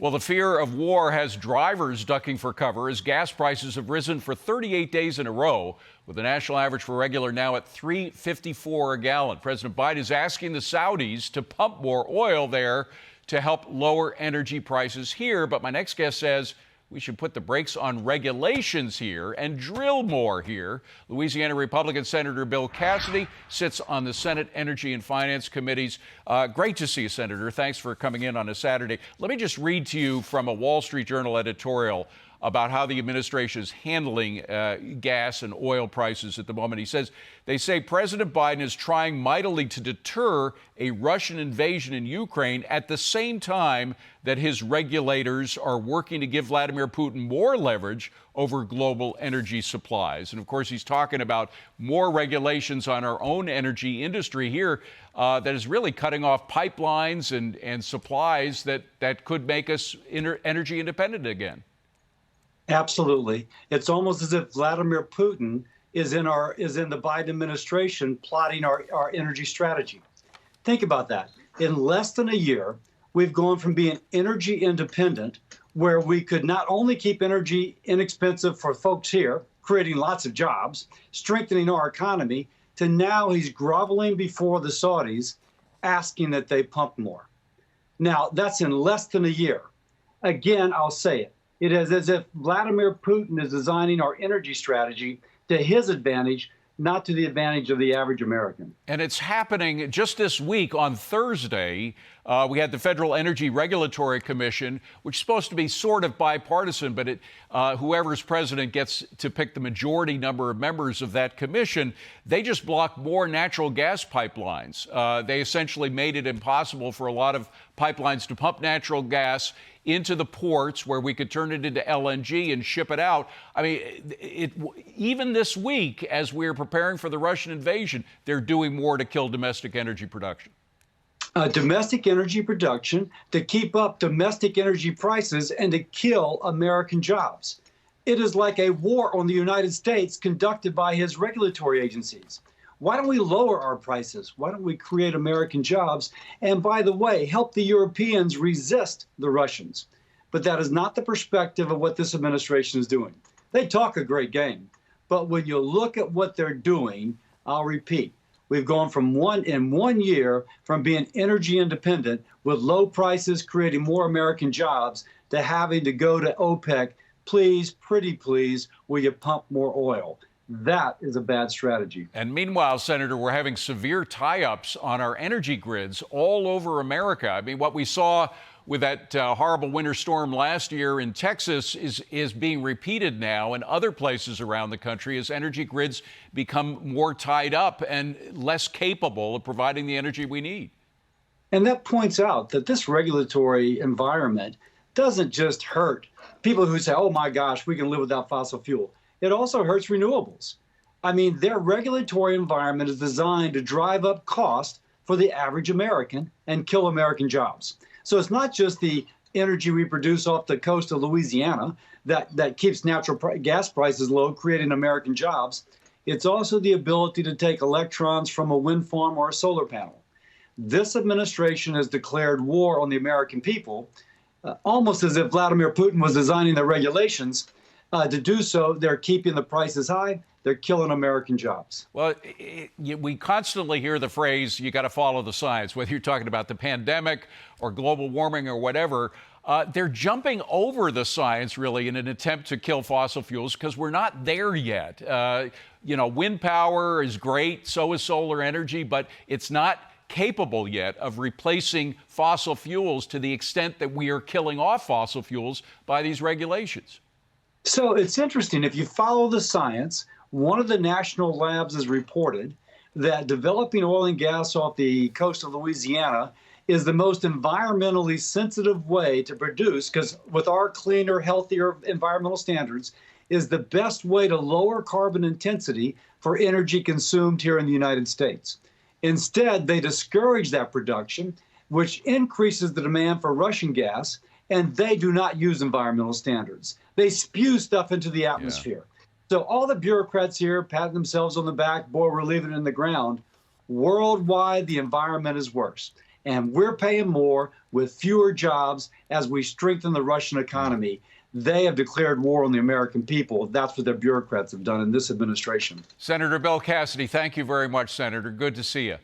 Well, the fear of war has drivers ducking for cover as gas prices have risen for 38 days in a row, with the national average for regular now at $3.54 a gallon. President Biden is asking the Saudis to pump more oil there to help lower energy prices here. But my next guest says we should put the brakes on regulations here and drill more here. Louisiana Republican Senator Bill Cassidy sits on the Senate Energy and Finance Committees. Great to see you, Senator. Thanks for coming in on a Saturday. Let me just read to you from a Wall Street Journal editorial about how the administration is handling gas and oil prices at the moment. He says, they say President Biden is trying mightily to deter a Russian invasion in Ukraine at the same time that his regulators are working to give Vladimir Putin more leverage over global energy supplies. And of course, he's talking about more regulations on our own energy industry here that is really cutting off pipelines and supplies that could make us energy independent again. Absolutely. It's almost as if Vladimir Putin is in the Biden administration plotting our energy strategy. Think about that. In less than a year, we've gone from being energy independent, where we could not only keep energy inexpensive for folks here, creating lots of jobs, strengthening our economy, to now he's groveling before the Saudis, asking that they pump more. Now, that's in less than a year. Again, I'll say it. It is as if Vladimir Putin is designing our energy strategy to his advantage, not to the advantage of the average American. And it's happening just this week. On Thursday, we had the Federal Energy Regulatory Commission, which is supposed to be sort of bipartisan, but whoever's president gets to pick the majority number of members of that commission. They just blocked more natural gas pipelines. They essentially made it impossible for a lot of pipelines to pump natural gas into the ports where we could turn it into LNG and ship it out. I mean, even this week, as we're preparing for the Russian invasion, they're doing more to kill domestic energy production. Domestic energy production, to keep up domestic energy prices, and to kill American jobs. It is like a war on the United States conducted by his regulatory agencies. Why don't we lower our prices? Why don't we create American jobs? And by the way, help the Europeans resist the Russians. But that is not the perspective of what this administration is doing. They talk a great game, but when you look at what they're doing, I'll repeat, we've gone from in 1 year from being energy independent with low prices, creating more American jobs, to having to go to OPEC, please, pretty please, will you pump more oil? That is a bad strategy. And meanwhile, Senator, we're having severe tie-ups on our energy grids all over America. I mean, what we saw with that horrible winter storm last year in Texas is being repeated now in other places around the country as energy grids become more tied up and less capable of providing the energy we need. And that points out that this regulatory environment doesn't just hurt people who say, oh my gosh, we can live without fossil fuel. It also hurts renewables. I mean, their regulatory environment is designed to drive up cost for the average American and kill American jobs. So it's not just the energy we produce off the coast of Louisiana that keeps natural gas prices low, creating American jobs. It's also the ability to take electrons from a wind farm or a solar panel. This administration has declared war on the American people, almost as if Vladimir Putin was designing the regulations. To do so, they're keeping the prices high. They're killing American jobs. Well, we constantly hear the phrase, you got to follow the science, whether you're talking about the pandemic or global warming or whatever. They're jumping over the science, really, in an attempt to kill fossil fuels because we're not there yet. Wind power is great, so is solar energy, but it's not capable yet of replacing fossil fuels to the extent that we are killing off fossil fuels by these regulations. So it's interesting. If you follow the science, one of the national labs has reported that developing oil and gas off the coast of Louisiana is the most environmentally sensitive way to produce, because with our cleaner, healthier environmental standards, is the best way to lower carbon intensity for energy consumed here in the United States. Instead, they discourage that production, which increases the demand for Russian gas, and they do not use environmental standards. They spew stuff into the atmosphere. Yeah. So all the bureaucrats here patting themselves on the back, boy, we're leaving it in the ground. Worldwide, the environment is worse. And we're paying more with fewer jobs as we strengthen the Russian economy. They have declared war on the American people. That's what their bureaucrats have done in this administration. Senator Bill Cassidy, thank you very much, Senator. Good to see you.